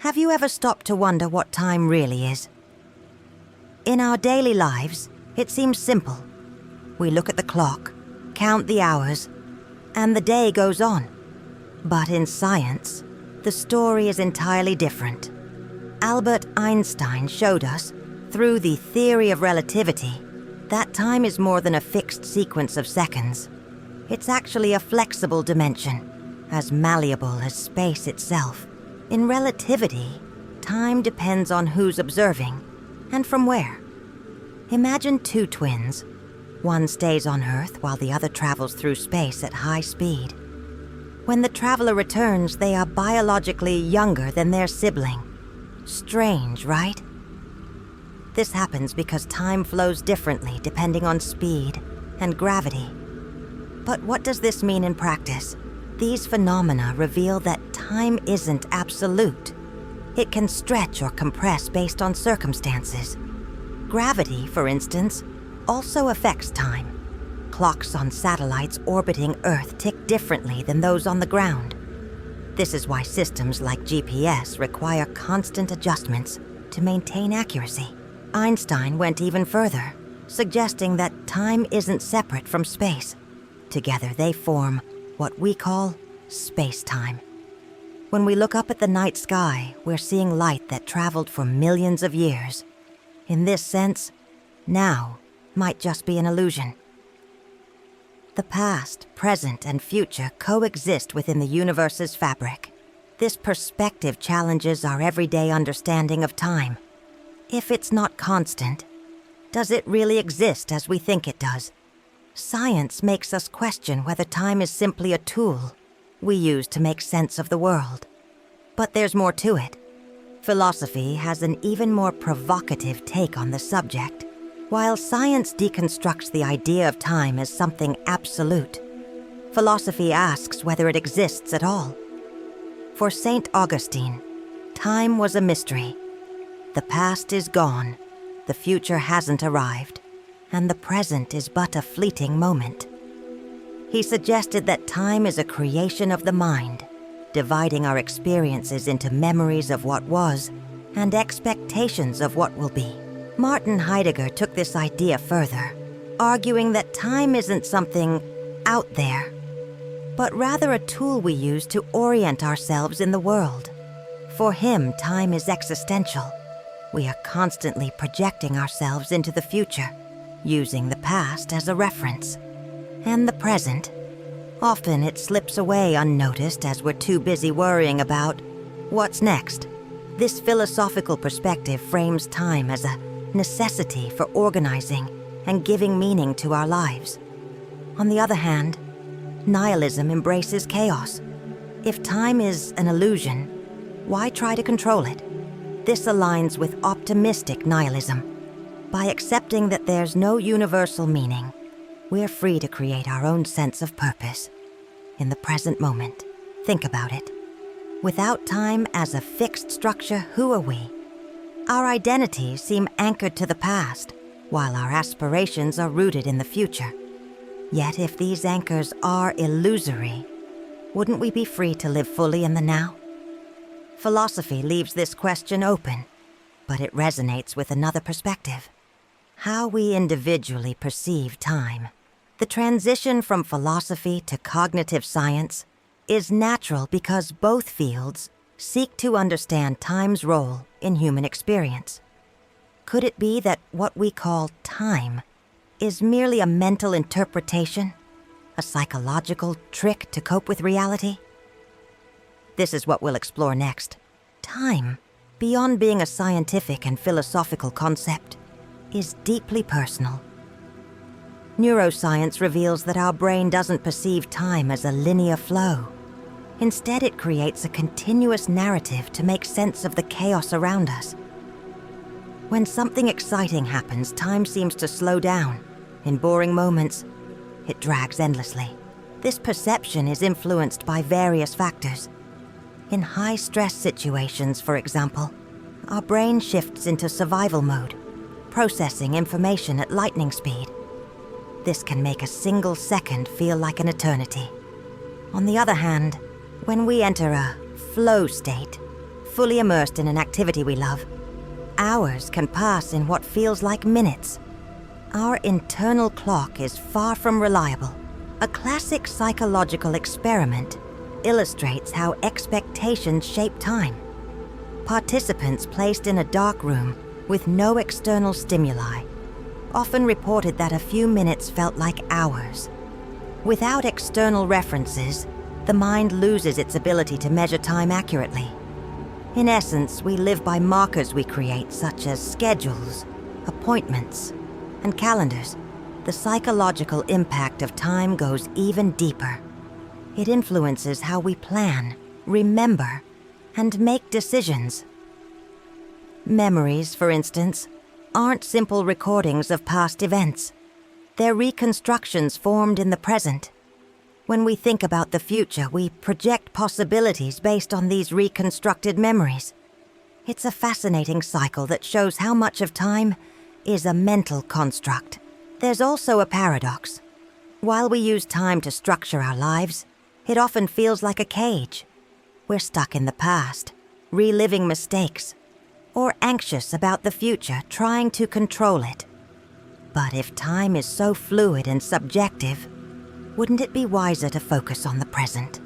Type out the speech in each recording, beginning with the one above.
Have you ever stopped to wonder what time really is? In our daily lives, it seems simple. We look at the clock, count the hours, and the day goes on. But in science, the story is entirely different. Albert Einstein showed us, through the theory of relativity, that time is more than a fixed sequence of seconds. It's actually a flexible dimension, as malleable as space itself. In relativity, time depends on who's observing and from where. Imagine two twins. One stays on Earth while the other travels through space at high speed. When the traveler returns, they are biologically younger than their sibling. Strange, right? This happens because time flows differently depending on speed and gravity. But what does this mean in practice? These phenomena reveal that time isn't absolute. It can stretch or compress based on circumstances. Gravity, for instance, also affects time. Clocks on satellites orbiting Earth tick differently than those on the ground. This is why systems like GPS require constant adjustments to maintain accuracy. Einstein went even further, suggesting that time isn't separate from space. Together they form what we call space-time. When we look up at the night sky, we're seeing light that traveled for millions of years. In this sense, now might just be an illusion. The past, present, and future coexist within the universe's fabric. This perspective challenges our everyday understanding of time. If it's not constant, does it really exist as we think it does? Science makes us question whether time is simply a tool we use to make sense of the world. But there's more to it. Philosophy has an even more provocative take on the subject. While science deconstructs the idea of time as something absolute, philosophy asks whether it exists at all. For St. Augustine, time was a mystery. The past is gone, the future hasn't arrived, and the present is but a fleeting moment. He suggested that time is a creation of the mind, dividing our experiences into memories of what was and expectations of what will be. Martin Heidegger took this idea further, arguing that time isn't something out there, but rather a tool we use to orient ourselves in the world. For him, time is existential. We are constantly projecting ourselves into the future, using the past as a reference. And the present, often it slips away unnoticed as we're too busy worrying about what's next. This philosophical perspective frames time as a necessity for organizing and giving meaning to our lives. On the other hand, nihilism embraces chaos. If time is an illusion, why try to control it? This aligns with optimistic nihilism. By accepting that there's no universal meaning, we're free to create our own sense of purpose. In the present moment, think about it. Without time as a fixed structure, who are we? Our identities seem anchored to the past, while our aspirations are rooted in the future. Yet if these anchors are illusory, wouldn't we be free to live fully in the now? Philosophy leaves this question open, but it resonates with another perspective: how we individually perceive time. The transition from philosophy to cognitive science is natural because both fields seek to understand time's role in human experience. Could it be that what we call time is merely a mental interpretation, a psychological trick to cope with reality? This is what we'll explore next. Time, beyond being a scientific and philosophical concept, is deeply personal. Neuroscience reveals that our brain doesn't perceive time as a linear flow. Instead, it creates a continuous narrative to make sense of the chaos around us. When something exciting happens, time seems to slow down. In boring moments, it drags endlessly. This perception is influenced by various factors. In high-stress situations, for example, our brain shifts into survival mode, processing information at lightning speed. This can make a single second feel like an eternity. On the other hand, when we enter a flow state, fully immersed in an activity we love, hours can pass in what feels like minutes. Our internal clock is far from reliable. A classic psychological experiment illustrates how expectations shape time. Participants placed in a dark room with no external stimuli often reported that a few minutes felt like hours. Without external references, the mind loses its ability to measure time accurately. In essence, we live by markers we create, such as schedules, appointments, and calendars. The psychological impact of time goes even deeper. It influences how we plan, remember, and make decisions. Memories, for instance, aren't simple recordings of past events. They're reconstructions formed in the present. When we think about the future, we project possibilities based on these reconstructed memories. It's a fascinating cycle that shows how much of time is a mental construct. There's also a paradox. While we use time to structure our lives, it often feels like a cage. We're stuck in the past, reliving mistakes, or anxious about the future, trying to control it. But if time is so fluid and subjective, wouldn't it be wiser to focus on the present?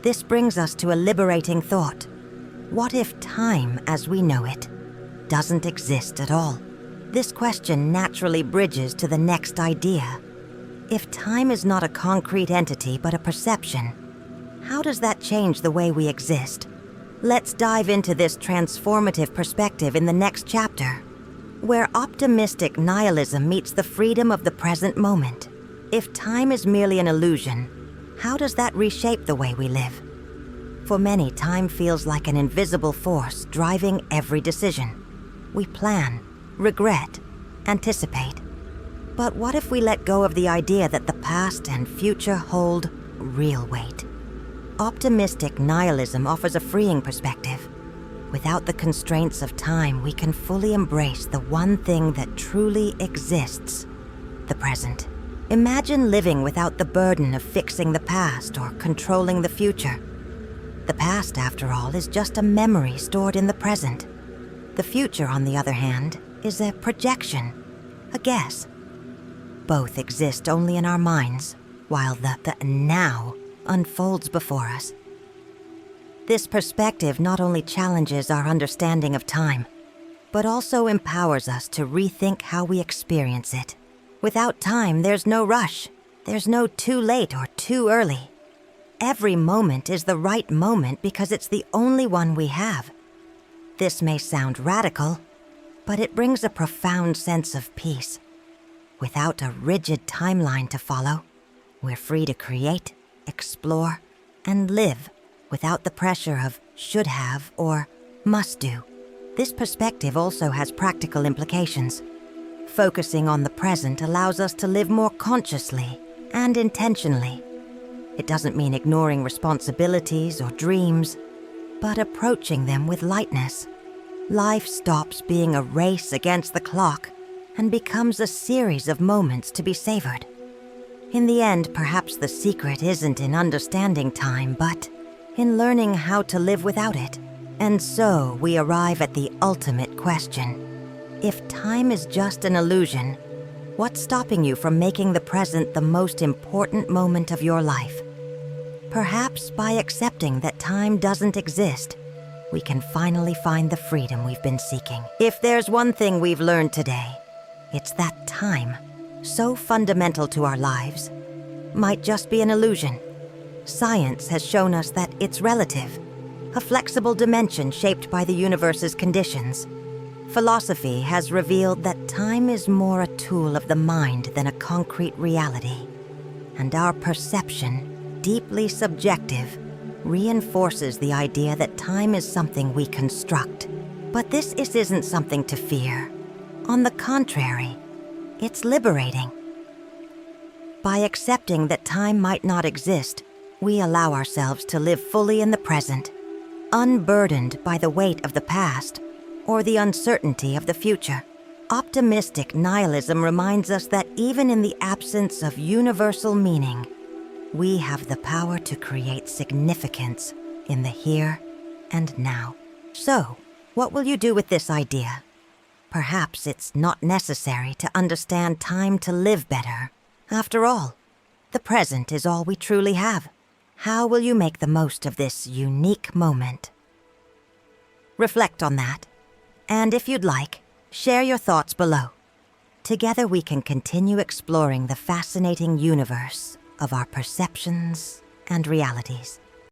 This brings us to a liberating thought. What if time, as we know it, doesn't exist at all? This question naturally bridges to the next idea. If time is not a concrete entity but a perception, how does that change the way we exist? Let's dive into this transformative perspective in the next chapter, where optimistic nihilism meets the freedom of the present moment. If time is merely an illusion, how does that reshape the way we live? For many, time feels like an invisible force driving every decision. We plan, regret, anticipate. But what if we let go of the idea that the past and future hold real weight? Optimistic nihilism offers a freeing perspective. Without the constraints of time, we can fully embrace the one thing that truly exists, the present. Imagine living without the burden of fixing the past or controlling the future. The past, after all, is just a memory stored in the present. The future, on the other hand, is a projection, a guess. Both exist only in our minds, while the now unfolds before us. This perspective not only challenges our understanding of time, but also empowers us to rethink how we experience it. Without time, there's no rush. There's no too late or too early. Every moment is the right moment because it's the only one we have. This may sound radical, but it brings a profound sense of peace. Without a rigid timeline to follow, we're free to create, explore, and live without the pressure of should have or must do. This perspective also has practical implications. Focusing on the present allows us to live more consciously and intentionally. It doesn't mean ignoring responsibilities or dreams, but approaching them with lightness. Life stops being a race against the clock and becomes a series of moments to be savored. In the end, perhaps the secret isn't in understanding time, but in learning how to live without it. And so we arrive at the ultimate question. If time is just an illusion, what's stopping you from making the present the most important moment of your life? Perhaps by accepting that time doesn't exist, we can finally find the freedom we've been seeking. If there's one thing we've learned today, it's that time, so fundamental to our lives, might just be an illusion. Science has shown us that it's relative, a flexible dimension shaped by the universe's conditions. Philosophy has revealed that time is more a tool of the mind than a concrete reality, and our perception, deeply subjective, reinforces the idea that time is something we construct. But this isn't something to fear. On the contrary, it's liberating. By accepting that time might not exist, we allow ourselves to live fully in the present, unburdened by the weight of the past or the uncertainty of the future. Optimistic nihilism reminds us that even in the absence of universal meaning, we have the power to create significance in the here and now. So, what will you do with this idea? Perhaps it's not necessary to understand time to live better. After all, the present is all we truly have. How will you make the most of this unique moment? Reflect on that, and if you'd like, share your thoughts below. Together we can continue exploring the fascinating universe of our perceptions and realities.